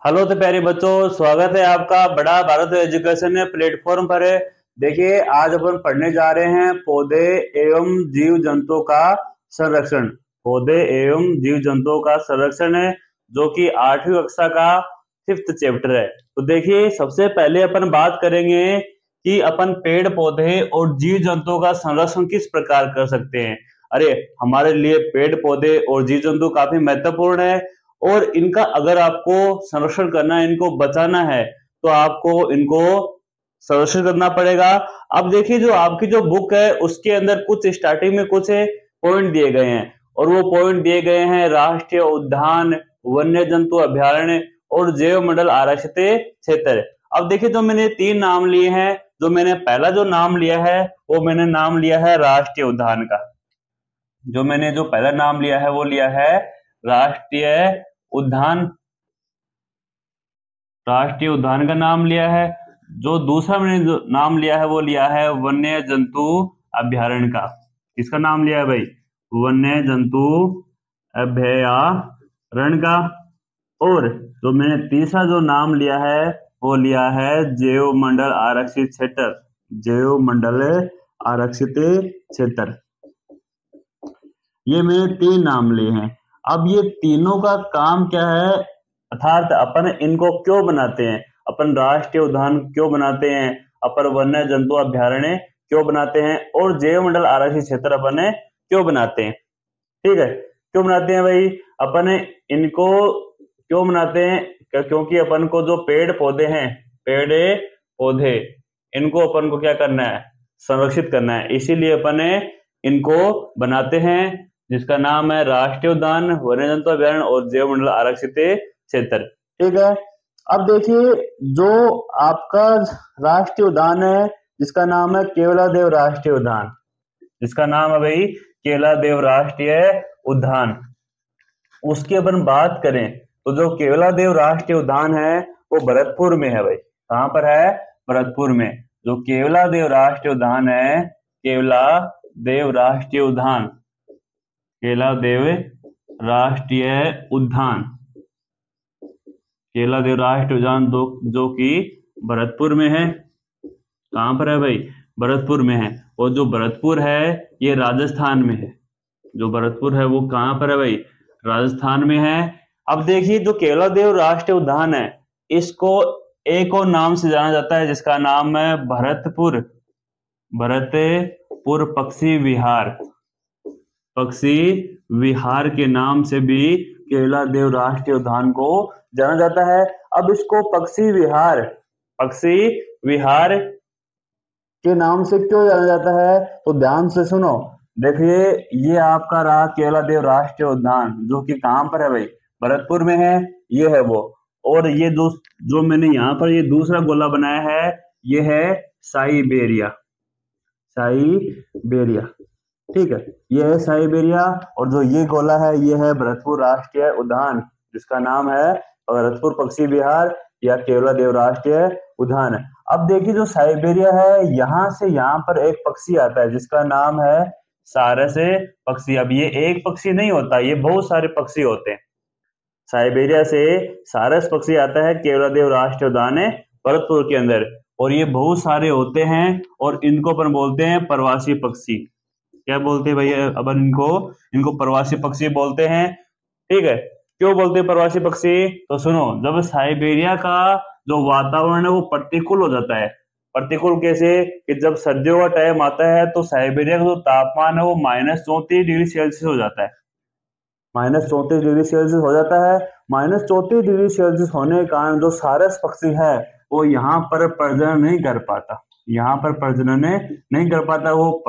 Hello तो प्यारे बच्चों, स्वागत है आपका बड़ा भारत एजुकेशन प्लेटफॉर्म पर। देखिए, आज अपन पढ़ने जा रहे हैं पौधे एवं जीव जंतुओं का संरक्षण। पौधे एवं जीव जंतुओं का संरक्षण है, जो कि 8वीं कक्षा का 5th चैप्टर है। तो देखिए, सबसे पहले अपन बात करेंगे कि अपन पेड़ पौधे और जीव जंतुओं का संरक्षण किस प्रकार कर सकते हैं। अरे, हमारे लिए पेड़ पौधे और जीव जंतु काफी महत्वपूर्ण है, और इनका अगर आपको संरक्षण करना है, इनको बचाना है, तो आपको इनको संरक्षण करना पड़ेगा। अब देखिए, जो आपकी जो बुक है उसके अंदर कुछ स्टार्टिंग में कुछ पॉइंट दिए गए हैं, और वो पॉइंट दिए गए हैं राष्ट्रीय उद्यान, वन्य जंतु अभ्यारण्य और जैव मंडल आरक्षित क्षेत्र। अब देखिए, जो मैंने 3 नाम लिए हैं, जो मैंने पहला जो नाम लिया है वो मैंने नाम लिया है राष्ट्रीय उद्यान का। जो मैंने जो पहला नाम लिया है वो लिया है राष्ट्रीय उद्यान, राष्ट्रीय उद्यान का नाम लिया है। जो दूसरा मैंने जो नाम लिया है वो लिया है वन्य जंतु अभ्यारण्य का। किसका नाम लिया है भाई? वन्य जंतु अभ्यारण्य का। और जो मैंने तीसरा जो नाम लिया है वो लिया है जैव मंडल आरक्षित क्षेत्र। जैव मंडल आरक्षित क्षेत्र, ये मैंने 3 नाम लिए हैं। अब ये तीनों का काम क्या है, अर्थात अपन इनको क्यों बनाते हैं, अपन राष्ट्रीय उद्यान क्यों बनाते हैं, अपन वन्य जंतु अभ्यारण्य क्यों बनाते हैं, और जैव मंडल आरक्षित क्षेत्र अपन क्यों बनाते हैं। ठीक है, क्यों बनाते हैं भाई? अपन इनको क्यों बनाते हैं? क्योंकि अपन को जो पेड़ पौधे हैं, पेड़ पौधे, इनको अपन को क्या करना है? संरक्षित करना है। इसीलिए अपन इनको बनाते हैं, जिसका नाम है राष्ट्रीय उद्यान, वन्य जंतु अभ्यारण्य और जैव मंडल आरक्षित क्षेत्र। ठीक है, अब देखिए, जो आपका राष्ट्रीय उद्यान है जिसका नाम है केवलादेव राष्ट्रीय उद्यान, जिसका नाम है भाई केवलादेव राष्ट्रीय उद्यान, उसकी अपन बात करें तो जो केवलादेव राष्ट्रीय उद्यान है वो भरतपुर में है भाई। कहाँ पर है? भरतपुर में। जो केवलादेव राष्ट्रीय उद्यान है, केवलादेव राष्ट्रीय उद्यान, केवलादेव राष्ट्रीय उद्यान, केवलादेव राष्ट्रीय उद्यान जो कि भरतपुर में है। कहाँ पर है भाई? भरतपुर में है। और जो भरतपुर है ये राजस्थान में है। जो भरतपुर है वो कहाँ पर है भाई? राजस्थान में है। अब देखिए, जो केवलादेव राष्ट्रीय उद्यान है इसको एक और नाम से जाना जाता है, जिसका नाम है भरतपुर, भरतपुर पक्षी विहार। पक्षी विहार के नाम से भी केवलादेव राष्ट्रीय उद्यान को जाना जाता है। अब इसको पक्षी विहार के नाम से क्यों जाना जाता है, तो ध्यान से सुनो। देखिए, ये आपका रहा केवलादेव राष्ट्रीय उद्यान, जो कि कहाँ पर है भाई? भरतपुर में है। ये है वो। और ये जो मैंने यहाँ पर ये दूसरा गोला बनाया है, ये है साइबेरिया। साइबेरिया, ठीक है, ये है साइबेरिया। और जो ये गोला है ये है भरतपुर राष्ट्रीय उद्यान, जिसका नाम है भरतपुर पक्षी विहार या केवलादेव राष्ट्रीय उद्यान। अब देखिए, जो साइबेरिया है यहाँ से यहाँ पर एक पक्षी आता है जिसका नाम है सारस पक्षी। अब ये एक पक्षी नहीं होता, ये बहुत सारे पक्षी होते हैं। साइबेरिया से सारस पक्षी आता है केवलादेव राष्ट्रीय उद्यान भरतपुर के अंदर, और ये बहुत सारे होते हैं, और इनको अपन बोलते हैं प्रवासी पक्षी। क्या बोलते हैं भैया अपन इनको प्रवासी पक्षी बोलते हैं। ठीक है, क्यों बोलते हैं प्रवासी पक्षी? तो सुनो, जब साइबेरिया का जो वातावरण है वो प्रतिकूल हो जाता है। प्रतिकूल कैसे? कि जब सर्दियों का टाइम आता है तो साइबेरिया का जो तापमान है वो -34 डिग्री सेल्सियस हो जाता है। -34 डिग्री सेल्सियस हो जाता है। -34 डिग्री सेल्सियस होने के कारण जो सारस पक्षी है वो यहाँ पर प्रजनन नहीं कर पाता। यहाँ पर प्रजनन नहीं कर पाता, वो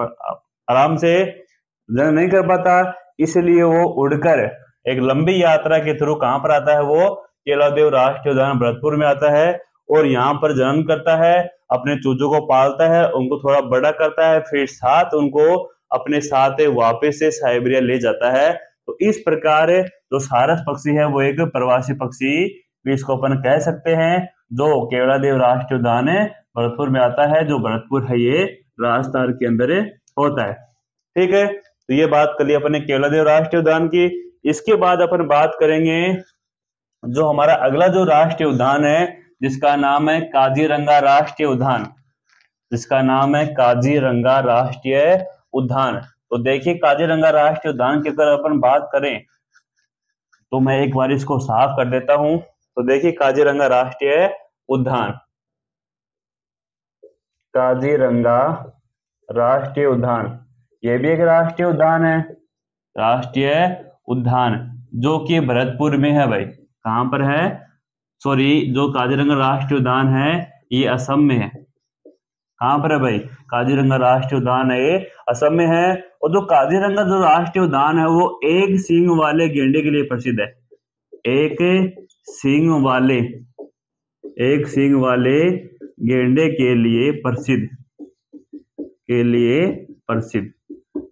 आराम से प्रजनन नहीं कर पाता। इसलिए वो उड़कर एक लंबी यात्रा के थ्रू कहाँ पर आता है? वो केवलादेव राष्ट्रीय उद्यान भरतपुर में आता है, और यहाँ पर जन्म करता है, अपने चूजों को पालता है, उनको थोड़ा बड़ा करता है, फिर साथ उनको अपने साथ वापस से साइबेरिया ले जाता है। तो इस प्रकार जो सारस पक्षी है वो एक प्रवासी पक्षी भी इसको अपन कह सकते हैं, जो केवलादेव राष्ट्रीय उद्यान भरतपुर में आता है। जो भरतपुर है ये राजस्थान के अंदर होता है। ठीक है, तो ये बात कर ली अपने केवलादेव राष्ट्रीय उद्यान की। इसके बाद अपन बात करेंगे जो हमारा अगला जो राष्ट्रीय उद्यान है जिसका नाम है काजीरंगा राष्ट्रीय उद्यान, जिसका नाम है काजीरंगा राष्ट्रीय उद्यान। तो देखिए काजीरंगा राष्ट्रीय उद्यान की अगर अपन बात करें तो मैं एक बार इसको साफ कर देता हूं। तो देखिए काजीरंगा राष्ट्रीय उद्यान, काजीरंगा राष्ट्रीय उद्यान, ये भी एक राष्ट्रीय उद्यान है, राष्ट्रीय उद्यान जो कि भरतपुर में है भाई। कहां पर है? सॉरी, जो काजीरंगा राष्ट्रीय उद्यान है ये असम में है। कहां पर है भाई? काजीरंगा राष्ट्रीय उद्यान है ये असम में है। और जो काजीरंगा जो राष्ट्रीय उद्यान है वो एक सींग वाले गेंडे के लिए प्रसिद्ध है। एक सींग वाले, एक सींग वाले गेंडे के लिए प्रसिद्ध, के लिए प्रसिद्ध।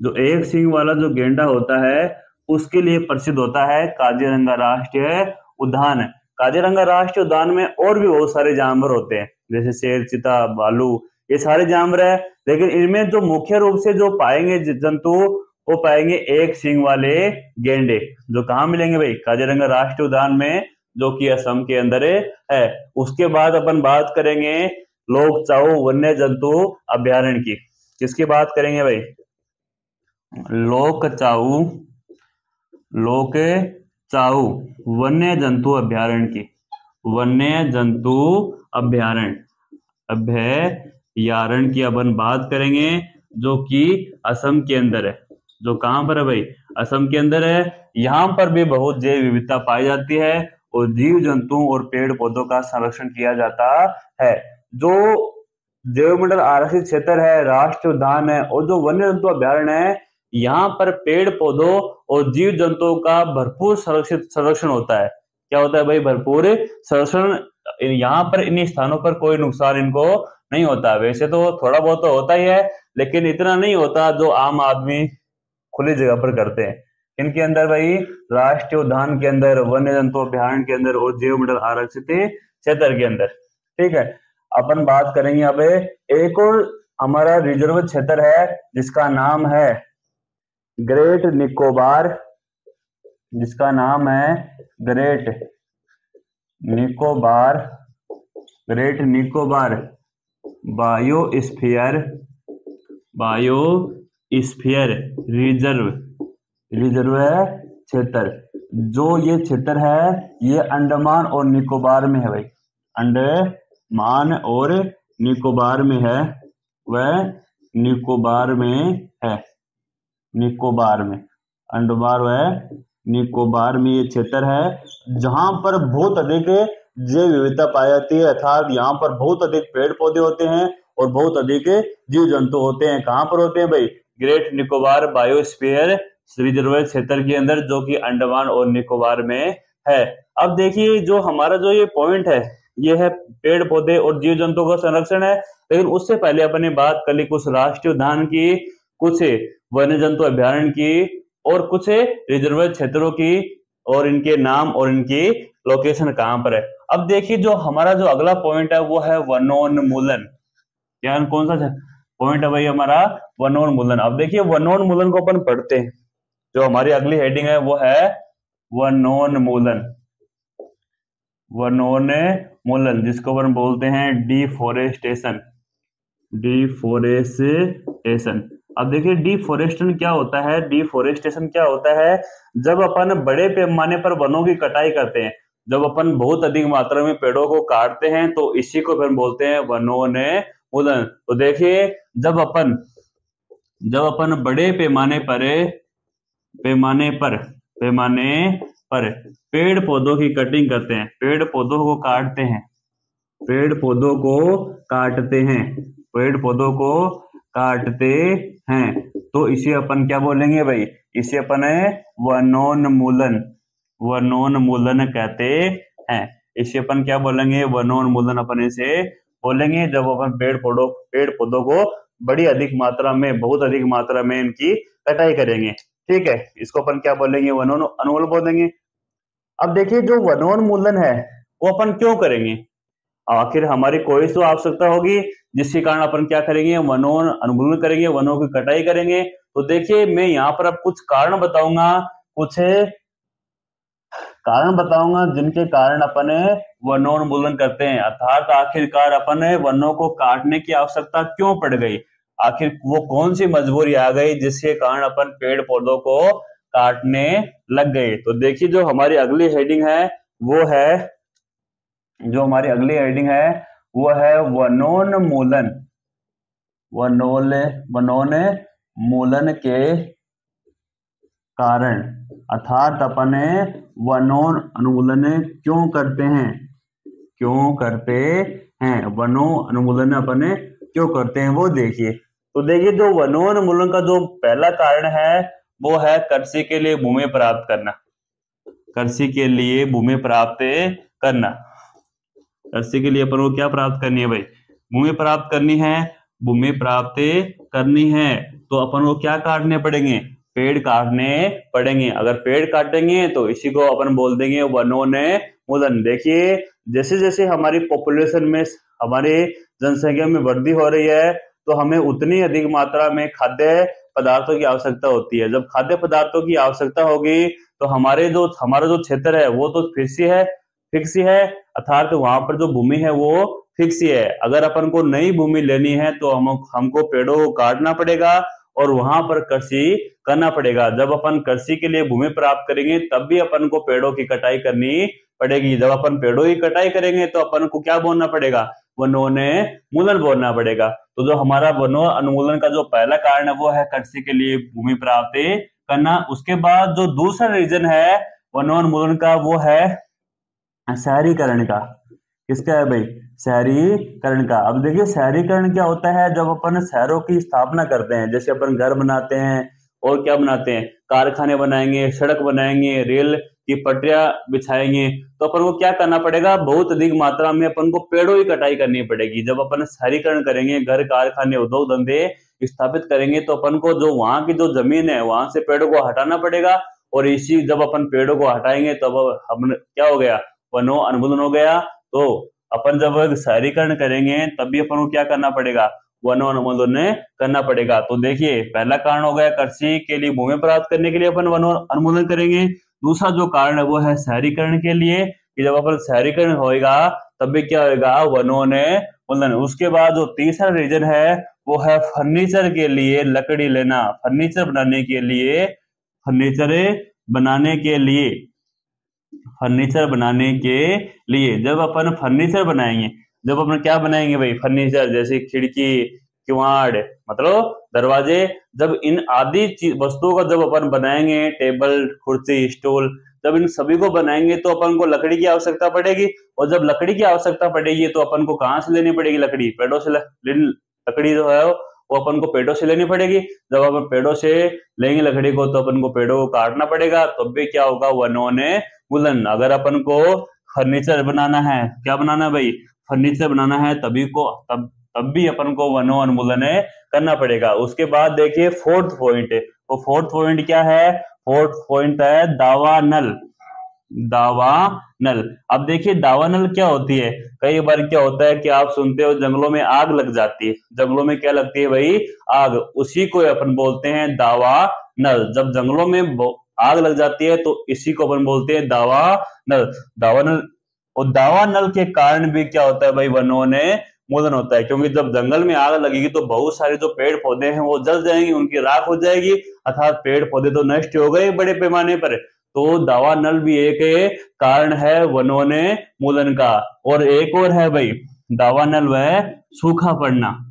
जो एक सींग वाला जो गेंडा होता है उसके लिए प्रसिद्ध होता है काजीरंगा राष्ट्रीय उद्यान। काजीरंगा राष्ट्रीय उद्यान में और भी बहुत सारे जानवर होते हैं जैसे शेर, चीता, भालू, ये सारे जानवर है, लेकिन इनमें जो मुख्य रूप से जो पाएंगे जंतु वो पाएंगे एक सींग वाले गेंडे, जो कहाँ मिलेंगे भाई? काजीरंगा राष्ट्रीय उद्यान में, जो कि असम के अंदर है। उसके बाद अपन बात करेंगे लोकचाऊ वन्य जंतु अभ्यारण्य की। किसकी बात करेंगे भाई? लोकचाऊ, लोकचाऊ वन्य जंतु अभ्यारण्य की, वन्य जंतु अभ्यारण्य, अभ्यारण्य की अपन बात करेंगे जो कि असम के अंदर है। जो कहां पर है भाई? असम के अंदर है। यहाँ पर भी बहुत जैव विविधता पाई जाती है और जीव जंतुओं और पेड़ पौधों का संरक्षण किया जाता है। जो जैवमंडल आरक्षित क्षेत्र है, राष्ट्रीय उद्यान है और जो वन्य जंतु अभ्यारण्य है, यहाँ पर पेड़ पौधों और जीव जंतुओं का भरपूर संरक्षण होता है। क्या होता है भाई? भरपूर संरक्षण। यहाँ पर इन स्थानों पर कोई नुकसान इनको नहीं होता। वैसे तो थोड़ा बहुत तो होता ही है, लेकिन इतना नहीं होता जो आम आदमी खुली जगह पर करते हैं। इनके अंदर भाई राष्ट्रीय उद्यान के अंदर, वन्य जंतु अभ्यारण्य के अंदर और जैवमंडल आरक्षित क्षेत्र के अंदर। ठीक है, अपन बात करेंगे अब एक और हमारा रिजर्व क्षेत्र है जिसका नाम है ग्रेट निकोबार, जिसका नाम है great Nicobar, great Nicobar biosphere, biosphere reserve, reserve क्षेत्र। जो ये क्षेत्र है ये अंडमान और निकोबार में है भाई, अंडमान और निकोबार में है, वह निकोबार में है, निकोबार में, अंडमान व निकोबार में ये क्षेत्र है जहां पर बहुत अधिक जैव विविधता पाई जाती है, अर्थात यहाँ पर बहुत अधिक पेड़ पौधे होते हैं और बहुत अधिक जीव जंतु होते हैं। कहाँ पर होते हैं भाई? ग्रेट निकोबार बायोस्फीयर रिजर्व क्षेत्र के अंदर, जो कि अंडमान और निकोबार में है। अब देखिए जो हमारा जो ये पॉइंट है ये है पेड़ पौधे और जीव जंतु का संरक्षण है, लेकिन उससे पहले अपन ने बात कर ली कुछ राष्ट्रीय उद्यान की, कुछ वन्य जंतु अभ्यारण्य की और कुछ रिजर्व क्षेत्रों की, और इनके नाम और इनकी लोकेशन कहाँ पर है। अब देखिए जो हमारा जो अगला पॉइंट है वो है वनोन्मूलन। क्या कौन सा पॉइंट है भाई हमारा? वनोन्मूलन। अब देखिए वनोन्मूलन को अपन पढ़ते हैं। जो हमारी अगली हेडिंग है वो है वनोन्मूलन, वनोन्मूलन जिसको अपन बोलते हैं डिफोरेस्टेशन, डिफोरेस्टेशन। अब देखिए डिफोरेस्टेशन क्या होता है? डिफोरेस्टेशन क्या होता है? जब अपन बड़े पैमाने पर वनों की कटाई करते हैं, जब अपन बहुत अधिक मात्रा में पेड़ों को काटते हैं तो इसी को अपन बोलते हैं वनोन्मूलन। तो देखिए जब अपन बड़े पैमाने पर पेड़ पौधों की कटिंग करते हैं, पेड़ पौधों को काटते हैं, पेड़ पौधों को काटते हैं, पेड़ पौधों को काटते हैं, तो इसे अपन क्या बोलेंगे भाई? इसे अपन वनोन्मूलन, वनोन्मूलन कहते हैं। इसे अपन क्या बोलेंगे? वनोन्मूलन अपन इसे बोलेंगे जब अपन पेड़ पौधों को बड़ी अधिक मात्रा में, बहुत अधिक मात्रा में इनकी कटाई करेंगे। ठीक है, इसको अपन क्या बोलेंगे? वनोन्मूलन बोलेंगे। अब देखिए जो वनोन्मूलन है वो अपन क्यों करेंगे? आखिर हमारी कोई तो आवश्यकता होगी जिसके कारण अपन क्या करेंगे? वनोन्मूलन करेंगे, वनों की कटाई करेंगे। तो देखिए मैं यहाँ पर अब कुछ कारण बताऊंगा, कुछ कारण बताऊंगा जिनके कारण अपन वनोन्मूलन करते हैं, अर्थात आखिरकार अपन वनों को काटने की आवश्यकता क्यों पड़ गई, आखिर वो कौन सी मजबूरी आ गई जिसके कारण अपन पेड़ पौधों को काटने लग गए। तो देखिए जो हमारी अगली हेडिंग है वो है, जो हमारी अगली हेडिंग है वो है वनोन्मूलन। वनोन्मूलन के कारण, अर्थात अपन वनोन्मूलन क्यों करते हैं, वनोन्मूलन अपन क्यों करते हैं वो देखिए। तो देखिए जो वनोन्मूलन का जो पहला कारण है वो है कृषि के लिए भूमि प्राप्त करना। कृषि के लिए भूमि प्राप्त करना, कृषि के लिए अपन को क्या प्राप्त करनी है भाई, भूमि प्राप्त करनी है। भूमि प्राप्त करनी है तो अपन को क्या काटने पड़ेंगे, पेड़ काटने पड़ेंगे। अगर पेड़ काटेंगे तो इसी को अपन बोल देंगे वनोन्मूलन। देखिए जैसे जैसे हमारी पॉपुलेशन में, हमारी जनसंख्या में वृद्धि हो रही है तो हमें उतनी अधिक मात्रा में खाद्य पदार्थों की आवश्यकता होती है। जब खाद्य पदार्थों की आवश्यकता होगी तो हमारा जो क्षेत्र है वो तो फिक्स ही है, अर्थात वहां पर जो भूमि है वो फिक्स ही है। अगर अपन को नई भूमि लेनी है तो हमको पेड़ों को काटना पड़ेगा और वहां पर कृषि करना पड़ेगा। जब अपन कृषि के लिए भूमि प्राप्त करेंगे तब भी अपन को पेड़ों की कटाई करनी पड़ेगी। जब अपन पेड़ों की कटाई करेंगे तो अपन को क्या बोलना पड़ेगा, वनोन्मूलन बोलना पड़ेगा। तो जो हमारा वनोन्मूलन का जो पहला कारण है वो है कृषि के लिए भूमि प्राप्त करना। उसके बाद जो दूसरा रीजन है वनोन्मूलन का वो है शहरीकरण का। किसका है भाई, शहरीकरण का। अब देखिए शहरीकरण क्या होता है, जब अपन शहरों की स्थापना करते हैं, जैसे अपन घर बनाते हैं और क्या बनाते हैं, कारखाने बनाएंगे, सड़क बनाएंगे, रेल की पटरियां बिछाएंगे, तो अपन को क्या करना पड़ेगा, बहुत अधिक मात्रा में अपन को पेड़ों की कटाई करनी पड़ेगी। जब अपन शहरीकरण करेंगे, घर कारखाने उद्योग धंधे स्थापित करेंगे तो अपन को जो वहां की जो जमीन है वहां से पेड़ों को हटाना पड़ेगा। और इसी जब अपन पेड़ों को हटाएंगे तब हम क्या हो गया, वनोन्मूलन हो गया। तो अपन जब शहरीकरण करेंगे तब भी अपन को क्या करना पड़ेगा, वनोन्मूलन करना पड़ेगा। तो देखिए पहला कारण हो गया कृषि के लिए भूमि प्राप्त करने के लिए अपन वनोन्मूलन करेंगे। दूसरा जो कारण है वो है शहरीकरण के लिए, कि जब अपन शहरीकरण होएगा तब भी क्या होगा, वनोन्मूलन। उसके बाद जो तीसरा रीजन है वो है फर्नीचर के लिए लकड़ी लेना। फर्नीचर बनाने के लिए, जब अपन फर्नीचर बनाएंगे, जब अपन क्या बनाएंगे भाई, फर्नीचर, जैसे खिड़की, किवाड़, मतलब दरवाजे, जब इन आदि वस्तुओं का जब अपन बनाएंगे, टेबल, कुर्सी, स्टूल, जब इन सभी को बनाएंगे तो अपन को लकड़ी की आवश्यकता पड़ेगी। और जब लकड़ी की आवश्यकता पड़ेगी तो अपन को कहाँ से लेनी पड़ेगी, लकड़ी, पेड़ों से। लकड़ी जो है वो अपन को पेड़ों से लेनी पड़ेगी। जब अपन पेड़ों से लेंगे लकड़ी को तो अपन को पेड़ों को काटना पड़ेगा, तब भी क्या होगा, वनोन्मूलन। अगर अपन को फर्नीचर बनाना है, क्या बनाना है भाई, फर्नीचर बनाना है, तब भी अपन को वनोन्मूलन करना पड़ेगा। उसके बाद देखिए फोर्थ पॉइंट, वो फोर्थ पॉइंट क्या है, फोर्थ पॉइंट है दावानल। अब देखिए दावानल क्या होती है, कई बार क्या होता है कि आप सुनते हो जंगलों में आग लग जाती है। जंगलों में क्या लगती है भाई, आग, उसी को अपन बोलते हैं दावानल। जब जंगलों में आग लग जाती है तो इसी को अपन बोलते हैं दावानल। और दावानल के कारण भी क्या होता है भाई, वनोन्मूलन होता है। क्योंकि जब जंगल में आग लगेगी तो बहुत सारे जो पेड़ पौधे हैं वो जल जाएंगे, उनकी राख हो जाएगी, अर्थात पेड़ पौधे तो नष्ट हो गए बड़े पैमाने पर। तो दावानल भी एक कारण है वनोन्मूलन का। और एक और है भाई दावानल, वह सूखा पड़ना।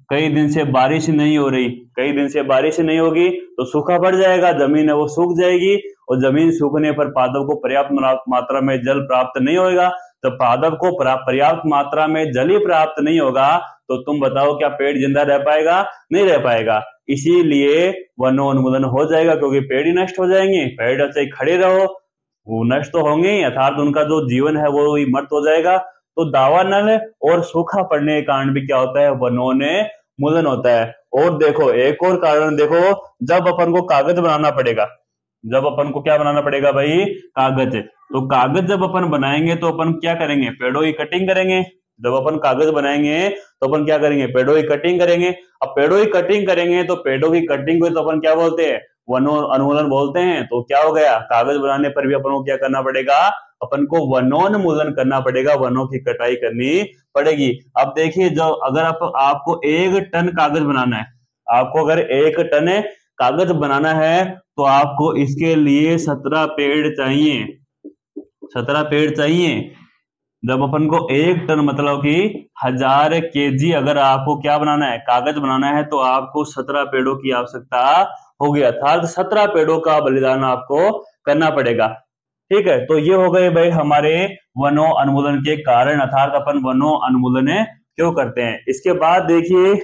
कई दिन से बारिश नहीं हो रही, कई दिन से बारिश नहीं होगी तो सूखा पड़ जाएगा, जमीन है वो सूख जाएगी। और जमीन सूखने पर पादप को पर्याप्त मात्रा में जल प्राप्त नहीं होगा। तो पादप को पर्याप्त मात्रा में जल ही प्राप्त नहीं होगा तो तुम बताओ क्या पेड़ जिंदा रह पाएगा, नहीं रह पाएगा। इसीलिए वनोन्मूलन हो जाएगा, क्योंकि पेड़ ही नष्ट हो जाएंगे। पेड़ चाहे खड़े रहो वो नष्ट तो होंगे ही, अर्थात उनका जो जीवन है वो ही मर्त हो जाएगा। तो दावानल और सूखा पड़ने के कारण भी क्या होता है, वनोन्मूलन होता है। और देखो एक और कारण देखो, जब अपन को कागज बनाना पड़ेगा, जब अपन को क्या बनाना पड़ेगा भाई, कागज। तो कागज जब अपन बनाएंगे तो अपन क्या करेंगे, पेड़ों की कटिंग करेंगे। जब अपन कागज बनाएंगे तो अपन क्या करेंगे, पेड़ों की कटिंग करेंगे। अब पेड़ों की कटिंग करेंगे तो पेड़ों की कटिंग को तो अपन क्या बोलते हैं, वनोन्मूलन बोलते हैं। तो क्या हो गया, कागज बनाने पर भी अपन को क्या करना पड़ेगा, अपन को वनोन्मूलन करना पड़ेगा, वनों की कटाई करनी पड़ेगी। अब देखिए, जो अगर आपको 1 टन कागज बनाना है, आपको अगर 1 टन कागज बनाना है तो आपको इसके लिए 17 पेड़ चाहिए, 17 पेड़ चाहिए। जब अपन को 1 टन मतलब कि 1000 केजी अगर आपको क्या बनाना है, कागज बनाना है, तो आपको 17 पेड़ों की आवश्यकता होगी, अर्थात 17 पेड़ों का बलिदान आपको करना पड़ेगा। ठीक है, तो ये हो गए भाई हमारे वनो उन्मूलन के कारण, अर्थात अपन वनो उन्मूलन क्यों करते हैं। इसके बाद देखिए,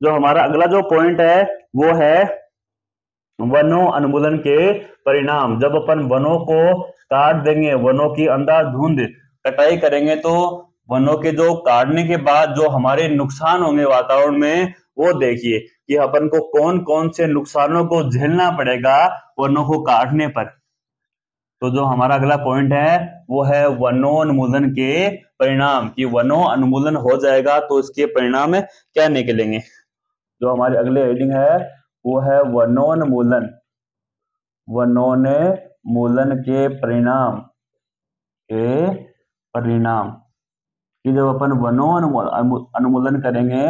जो हमारा अगला जो पॉइंट है वो है वनो उन्मूलन के परिणाम। जब अपन वनों को काट देंगे, वनों की अंधाधुंध कटाई करेंगे, तो वनों के जो काटने के बाद जो हमारे नुकसान होंगे वातावरण में, वो देखिए कि अपन को कौन कौन से नुकसानों को झेलना पड़ेगा वनों को काटने पर। तो जो हमारा अगला पॉइंट है वो है वनोन्मूलन के परिणाम, कि वनोन्मूलन हो जाएगा तो इसके परिणाम क्या निकलेंगे। जो हमारे अगले हेडिंग है वो है वनोन्मूलन, वनोन्मूलन के परिणाम, कि जब अपन वनोन्मूलन करेंगे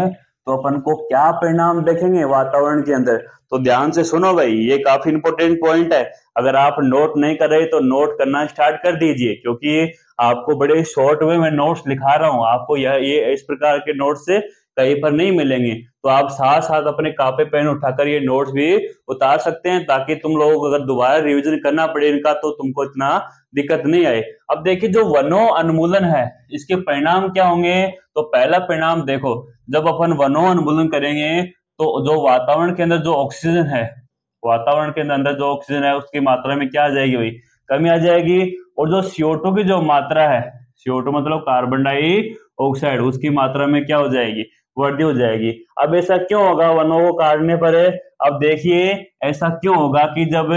तो अपन को क्या परिणाम देखेंगे वातावरण के अंदर। तो ध्यान से सुनो भाई, ये काफी इंपॉर्टेंट पॉइंट है। अगर आप नोट नहीं कर रहे तो नोट करना स्टार्ट कर दीजिए, क्योंकि आपको बड़े शॉर्ट वे में नोट्स लिखा रहा हूं। आपको ये इस प्रकार के नोट्स कहीं पर नहीं मिलेंगे, तो आप साथ साथ अपने कॉपी पेन उठाकर ये नोट्स भी उतार सकते हैं, ताकि तुम लोगों को अगर दोबारा रिवीजन करना पड़े इनका तो तुमको इतना दिक्कत नहीं आए। अब देखिए, जो वनो उन्मूलन है इसके परिणाम क्या होंगे। तो पहला परिणाम देखो, जब अपन वनो उन्मूलन करेंगे तो जो वातावरण के अंदर जो ऑक्सीजन है, वातावरण के अंदर जो ऑक्सीजन है उसकी मात्रा में क्या आ जाएगी भाई, कमी आ जाएगी। और जो CO2 की जो मात्रा है, CO2 मतलब कार्बन डाइऑक्साइड, उसकी मात्रा में क्या हो जाएगी, वृद्धि हो जाएगी। अब ऐसा क्यों होगा वनों को काटने पर। अब देखिए ऐसा क्यों होगा कि जब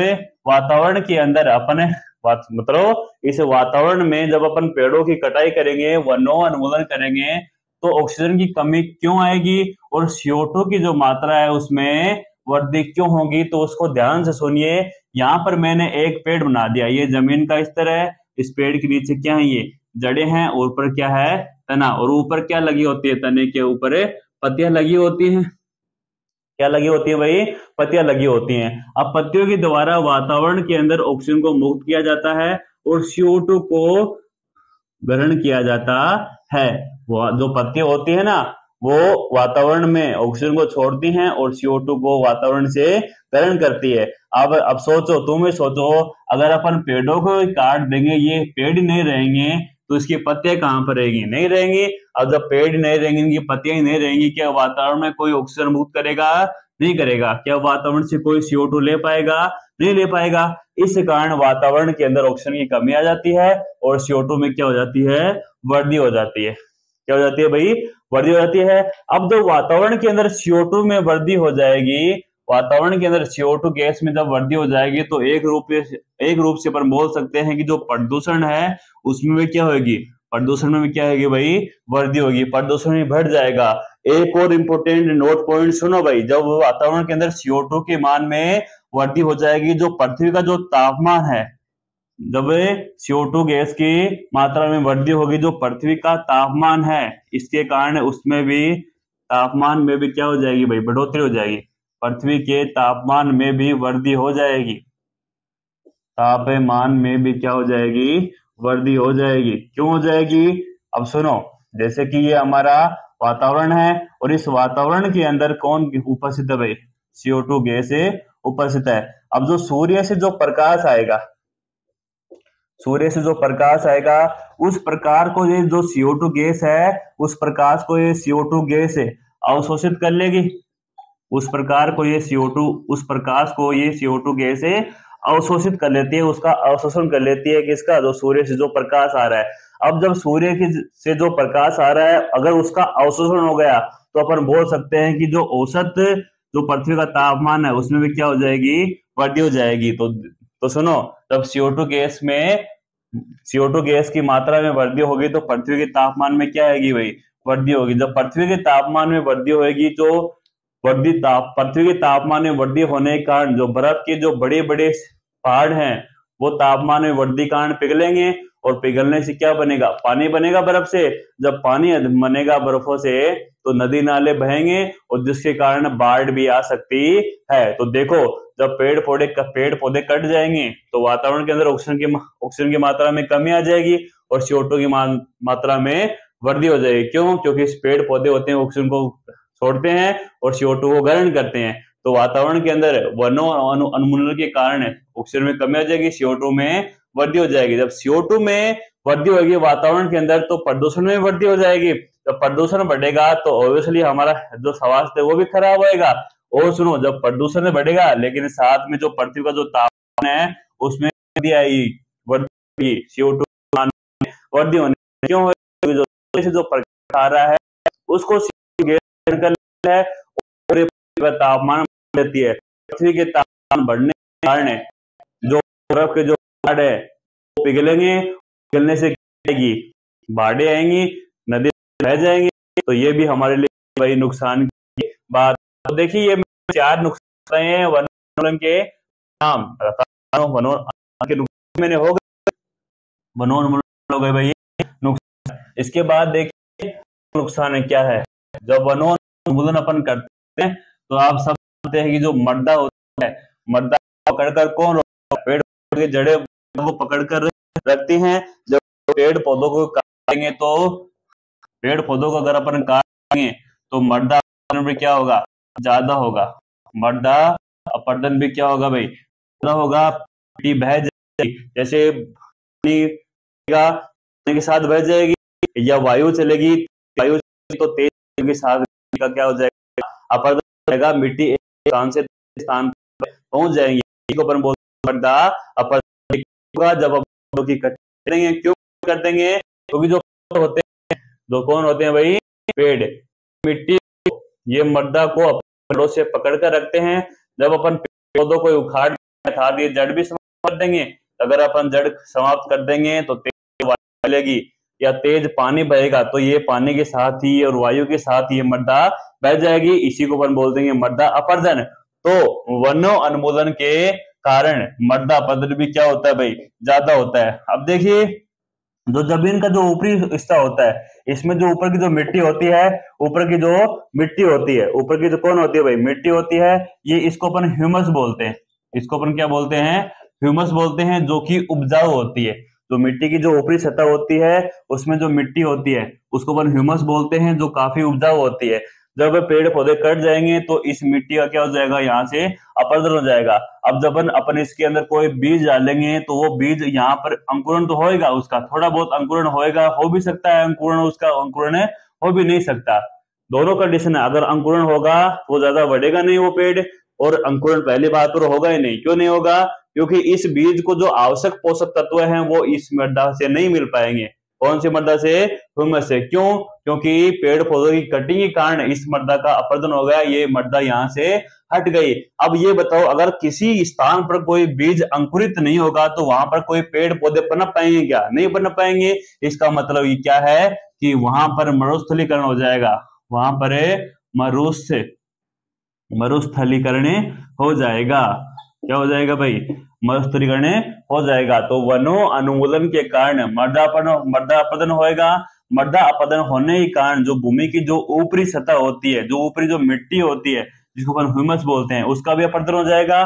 वातावरण के अंदर अपन मतलब इस वातावरण में जब अपन पेड़ों की कटाई करेंगे, वनों उन्मूलन करेंगे, तो ऑक्सीजन की कमी क्यों आएगी और CO2 की जो मात्रा है उसमें वृद्धि क्यों होगी। तो उसको ध्यान से सुनिए। यहाँ पर मैंने एक पेड़ बना दिया, ये जमीन का स्तर है, इस पेड़ के नीचे क्या है, ये जड़ें हैं, और ऊपर क्या है, तना, और ऊपर क्या लगी होती है, तने के ऊपर पत्तियां लगी होती हैं। क्या लगी होती है भाई, पत्तियां लगी होती हैं। अब पत्तियों के द्वारा वातावरण के अंदर ऑक्सीजन को मुक्त किया जाता है और CO2 को ग्रहण किया जाता है। वो जो पत्तियां होती है ना, वो वातावरण में ऑक्सीजन को छोड़ती हैं और CO2 को वातावरण से ग्रहण करती है। अब सोचो, तुम ही सोचो, अगर अपन पेड़ों को काट देंगे, ये पेड़ नहीं रहेंगे, तो इसकी पत्तियां कहाँ पर रहेंगी, नहीं रहेंगी। अब जब पेड़ नहीं रहेंगे, इनकी पत्तियां नहीं रहेंगी, क्या वातावरण में कोई ऑक्सीजन मुक्त करेगा, नहीं करेगा। क्या वातावरण से कोई CO2 ले पाएगा, नहीं ले पाएगा। इस कारण वातावरण के अंदर ऑक्सीजन की कमी आ जाती है और CO2 में क्या हो जाती है, वृद्धि हो जाती है। क्या हो जाती है भाई, वृद्धि हो जाती है। अब जो वातावरण के अंदर CO2 में वृद्धि हो जाएगी, वातावरण के अंदर CO2 गैस में जब वृद्धि हो जाएगी, तो एक रूप से अपन बोल सकते हैं कि जो प्रदूषण है उसमें क्या होगी, प्रदूषण में क्या होगी भाई, वृद्धि होगी, प्रदूषण में बढ़ जाएगा। एक और इम्पोर्टेंट नोट पॉइंट सुनो भाई, जब वातावरण के अंदर CO2 के मान में वृद्धि हो जाएगी, जो पृथ्वी का जो तापमान है, जब CO2 गैस की मात्रा में वृद्धि होगी, जो पृथ्वी का तापमान है, इसके कारण उसमें भी तापमान में भी क्या हो जाएगी भाई, बढ़ोतरी हो जाएगी। पृथ्वी के तापमान में भी वृद्धि हो जाएगी, तापमान में भी क्या हो जाएगी, वृद्धि हो जाएगी। क्यों हो जाएगी, अब सुनो। जैसे कि ये हमारा वातावरण है और इस वातावरण के अंदर कौन उपस्थित है भाई, CO2 गैस उपस्थित है। अब जो सूर्य से जो प्रकाश आएगा, सूर्य से जो प्रकाश आएगा, उस प्रकाश को ये जो CO2 गैस है, उस प्रकाश को ये CO2 गैस अवशोषित कर लेगी। उस प्रकाश को ये CO2 गैस अवशोषित कर लेती है, उसका अवशोषण कर लेती है। किसका, जो सूर्य से जो प्रकाश आ रहा है। अब जब सूर्य से जो प्रकाश आ रहा है, अगर उसका अवशोषण हो गया, तो अपन बोल सकते हैं कि जो औसत जो पृथ्वी का तापमान है उसमें भी क्या हो जाएगी, वृद्धि हो जाएगी। तो सुनो, जब CO2 गैस में CO2 गैस की मात्रा में वृद्धि होगी तो पृथ्वी के तापमान में क्या आएगी भाई, वृद्धि होगी। जब पृथ्वी के तापमान में वृद्धि होगी तो पृथ्वी के तापमान में वृद्धि होने के कारण जो बर्फ के जो बड़े बड़े पहाड़ हैं वो तापमान में वृद्धि के कारण पिघलेंगे, और पिघलने से क्या बनेगा, पानी बनेगा बर्फ से। जब पानी बनेगा बर्फों से तो नदी नाले बहेंगे और जिसके कारण बाढ़ भी आ सकती है। तो देखो, जब पेड़ पौधे कट जाएंगे तो वातावरण के अंदर ऑक्सीजन की मात्रा में कमी आ जाएगी और CO2 की मात्रा में वृद्धि हो जाएगी। क्यों? क्योंकि पेड़ पौधे होते हैं ऑक्सीजन को छोड़ते हैं और CO2 को ग्रहण करते हैं। तो वातावरण के अंदर वनों उन्मूलन के कारण ऑक्सीजन में कमी आ जाएगी, CO2 में वृद्धि हो जाएगी। जब CO2 में वृद्धि होगी वातावरण के अंदर तो प्रदूषण में वृद्धि हो जाएगी। जब प्रदूषण बढ़ेगा तो ऑब्वियसली हमारा जो स्वास्थ्य है वो भी खराब होएगा। और सुनो, जब प्रदूषण बढ़ेगा लेकिन साथ में जो पृथ्वी का जो तापमान है उसमें वृद्धि आएगी, CO2 वृद्धि होने क्यों होगी? जो प्रकाश आ रहा है उसको है और तापमान बढ़ती है। पृथ्वी के तापमान बढ़ने के कारण जो बर्फ के जो पहाड़ है वो पिघलेंगे, पिघलने से क्या आएगी, बाढ़ें आएंगी, नदी बह जाएंगी। तो ये भी हमारे लिए बड़ी नुकसान की बात। तो देखिए, ये 4 नुकसान हैं वनोन्मूलन के नाम। वनोन्मूलन के नुकसान मैंने हो गए, वनोन्मूलन हो गए भाई नुकसान। इसके बाद देखिए नुकसान है क्या है। जब वनोन्मूलन अपन करते हैं तो आप सब जानते हैं कि जो मड्डा होता है, मड्डा पकड़कर कौन, पेड़ के जड़े को पकड़कर रखती हैं। जब पेड़ पौधों को काटेंगे तो पेड़ पौधों को अगर अपन काटेंगे तो मड्डा अपरदन भी क्या होगा, ज्यादा होगा। मड्डा अपरदन भी क्या होगा भाई, ज्यादा होगा। मिट्टी बह जाएगी, जैसे पानी के साथ बह जाएगी या वायु चलेगी, वायु तो तेज के साथ का क्या हो जाएगा, अपरदन रहेगा। मिट्टी एक स्थान से स्थान पर पहुंच जाएंगी, इसको अपन बोलते हैं मड्डा अपरदन होगा। जब हम की कटेंगे, क्यों कर देंगे, क्योंकि जो होते हैं, जो कौन होते हैं भाई, पेड़, मिट्टी, ये मड्डा को पेड़ों से पकड़ कर रखते हैं। जब अपन पौधों को उखाड़ दिए, जड़ भी समाप्त कर देंगे। अगर अपन जड़ समाप्त कर देंगे तो तेज वायु चलेगी या तेज पानी बहेगा, तो ये पानी के साथ ही और वायु के साथ ये मड्डा बह जाएगी। इसी को अपन बोल देंगे मड्डा अपरदन। तो वनो उन्मूलन के कारण मड्डा अपरदन भी क्या होता है भाई, ज्यादा होता है। अब देखिए, जो जमीन का जो ऊपरी हिस्सा होता है, इसमें जो ऊपर की जो मिट्टी होती है, ऊपर की जो मिट्टी होती है, ऊपर की जो कौन होती है भाई, मिट्टी होती है। ये इसको अपन ह्यूमस बोलते हैं। इसको अपन क्या बोलते हैं, ह्यूमस बोलते हैं, जो कि उपजाऊ होती है। तो मिट्टी की जो ऊपरी सतह होती है उसमें जो मिट्टी होती है उसको अपन ह्यूमस बोलते हैं, जो काफी उपजाऊ होती है। जब पेड़ पौधे कट जाएंगे तो इस मिट्टी का क्या हो जाएगा, यहाँ से अपरदन हो जाएगा। अब जब अपन इसके अंदर कोई बीज डालेंगे तो वो बीज यहाँ पर अंकुरण तो होएगा, उसका थोड़ा बहुत अंकुरण होएगा, हो भी सकता है अंकुरण, उसका अंकुरण हो भी नहीं सकता। दोनों कंडीशन है। अगर अंकुरण होगा तो ज्यादा बढ़ेगा नहीं वो पेड़, और अंकुरण पहली बात तो होगा ही नहीं। क्यों नहीं होगा, क्योंकि इस बीज को जो आवश्यक पोषक तत्व हैं वो इस मृदा से नहीं मिल पाएंगे। कौन सी मृदा से, ह्यूमस से। क्यों, क्योंकि पेड़ पौधों की कटिंग के कारण इस मृदा का अपरदन हो गया, ये मृदा यहाँ से हट गई। अब ये बताओ, अगर किसी स्थान पर कोई बीज अंकुरित नहीं होगा तो वहां पर कोई पेड़ पौधे पनप पाएंगे क्या, नहीं पनप पाएंगे। इसका मतलब ये क्या है कि वहां पर मरुस्थलीकरण हो जाएगा, वहां पर मरुस्थलीकरण हो जाएगा। क्या हो जाएगा भाई, मरुस्थलीकरण हो जाएगा। तो वनो उन्मूलन के कारण मृदा अपरदन होएगा। मृदा अपरदन होने के कारण जो भूमि की जो ऊपरी सतह होती है, जो ऊपरी जो मिट्टी होती है जिसको अपन ह्यूमस बोलते हैं, उसका भी अपरदन हो जाएगा।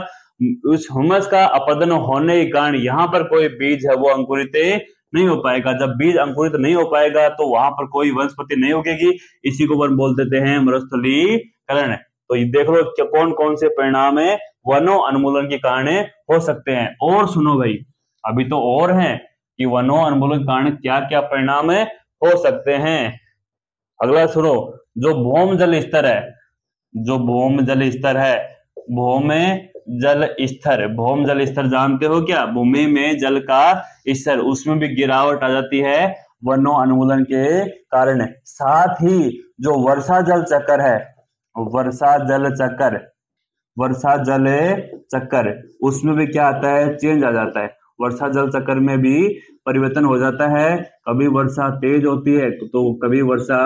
उस ह्यूमस का अपरदन होने के कारण यहाँ पर कोई बीज है वो अंकुरित नहीं हो पाएगा। जब बीज अंकुरित नहीं हो पाएगा तो वहां पर कोई वनस्पति नहीं उगेगी। इसी को अपन बोल देते हैं मरुस्थलीकरण। तो ये देख लो कौन कौन से परिणाम है वनो उन्मूलन के कारण हो सकते हैं। और सुनो भाई, अभी तो और हैं कि वनो उन्मूलन के कारण क्या क्या परिणाम हो सकते हैं। अगला सुनो, जो भौम जल स्तर है, जो भौम जल स्तर है, भौम जल स्तर जानते हो क्या, भूमि में जल का स्तर, उसमें भी गिरावट आ जाती है वनो उन्मूलन के कारण। साथ ही जो वर्षा जल चक्र है, वर्षा जल चक्कर, उसमें भी क्या आता है, चेंज आ जाता है। वर्षा जल चक्कर में भी परिवर्तन हो जाता है, कभी वर्षा तेज होती है तो कभी वर्षा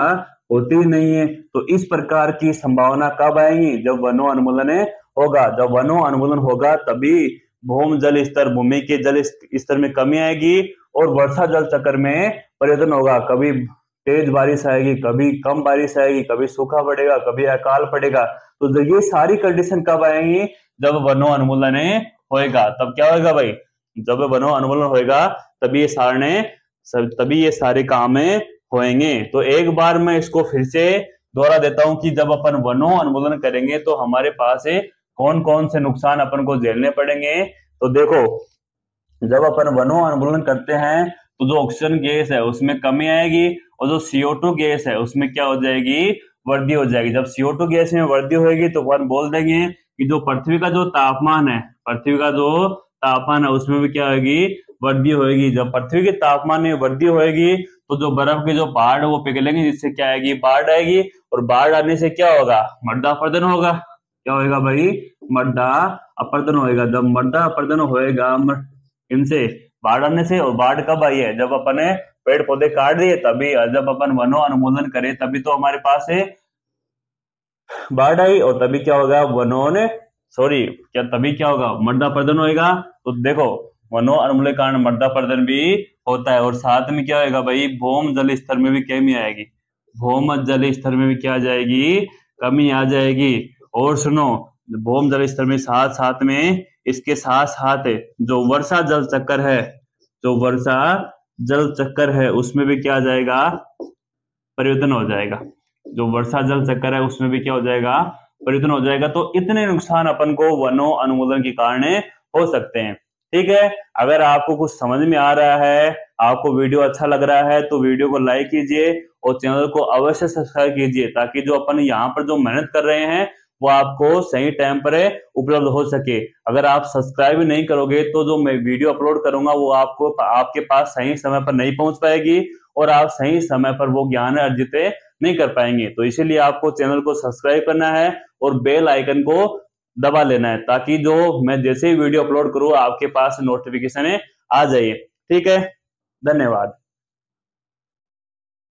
होती ही नहीं है। तो इस प्रकार की संभावना कब आएगी? जब वनो अनुमूलन होगा। जब वनो अनुमूलन होगा तभी भूम जल स्तर, भूमि के जल स्तर में कमी आएगी और वर्षा जल चक्र में परिवर्तन होगा। कभी तेज बारिश आएगी, कभी कम बारिश आएगी, कभी सूखा पड़ेगा, कभी अकाल पड़ेगा। तो ये सारी कंडीशन कब आएंगी? जब वनो अनुमूलन होएगा। तब क्या होगा भाई? जब वनो अनुमूलन होएगा तभी ये सारे काम होएंगे। तो एक बार मैं इसको फिर से दोहरा देता हूं कि जब अपन वनो अनुमूलन करेंगे तो हमारे पास कौन कौन से नुकसान अपन को झेलने पड़ेंगे। तो देखो, जब अपन वनो अनुमूलन करते हैं तो जो ऑक्सीजन गैस है उसमें कमी आएगी और जो CO2 गैस है उसमें क्या हो जाएगी? वृद्धि हो जाएगी। जब CO2 गैस में वृद्धि होगी तो अपन बोल देंगे कि जो पृथ्वी का जो तापमान है उसमें भी क्या होगी? वृद्धि होगी। जब पृथ्वी के तापमान में वृद्धि होगी तो जो बर्फ की जो पहाड़ है वो पिघलेंगे, जिससे क्या आएगी? बाढ़ आएगी। और बाढ़ आने से क्या होगा? मृदा अपरदन होगा। क्या होगा भाई? मृदा अपरदन होगा। जब मृदा अपरदन होएगा इनसे, बाढ़ आने से, और बाढ़ कब आई है? जब अपन ने पेड़ पौधे काट दिए तभी। जब अपन वनो अनुमूलन करें तभी तो हमारे पास बाढ़ आई, और तभी क्या होगा? तभी क्या होगा? मृदा अपरदन होएगा। तो देखो, वनो अनुमूलन के कारण मृदा अपरदन भी होता है। और साथ में क्या होगा भाई? भूम जल स्तर में भी कमी आएगी। भूम जल स्तर में भी क्या आ जाएगी? कमी आ जाएगी। और सुनो, भूम जल स्तर में साथ साथ में इसके साथ साथ जो वर्षा जल चक्कर है उसमें भी क्या आ जाएगा? परिवर्तन हो जाएगा। जो वर्षा जल चक्कर है उसमें भी क्या हो जाएगा? परिवर्तन हो जाएगा। तो इतने नुकसान अपन को वनो अनुमूलन के कारण हो सकते हैं। ठीक है, अगर आपको कुछ समझ में आ रहा है, आपको वीडियो अच्छा लग रहा है तो वीडियो को लाइक कीजिए और चैनल को अवश्य सब्सक्राइब कीजिए, ताकि जो अपन यहाँ पर जो मेहनत कर रहे हैं वो आपको सही टाइम पर उपलब्ध हो सके। अगर आप सब्सक्राइब नहीं करोगे तो जो मैं वीडियो अपलोड करूंगा वो आपके पास सही समय पर नहीं पहुंच पाएगी और आप सही समय पर वो ज्ञान अर्जित नहीं कर पाएंगे। तो इसीलिए आपको चैनल को सब्सक्राइब करना है और बेल आइकन को दबा लेना है, ताकि जो मैं जैसे ही वीडियो अपलोड करूं आपके पास नोटिफिकेशन आ जाए। ठीक है, धन्यवाद।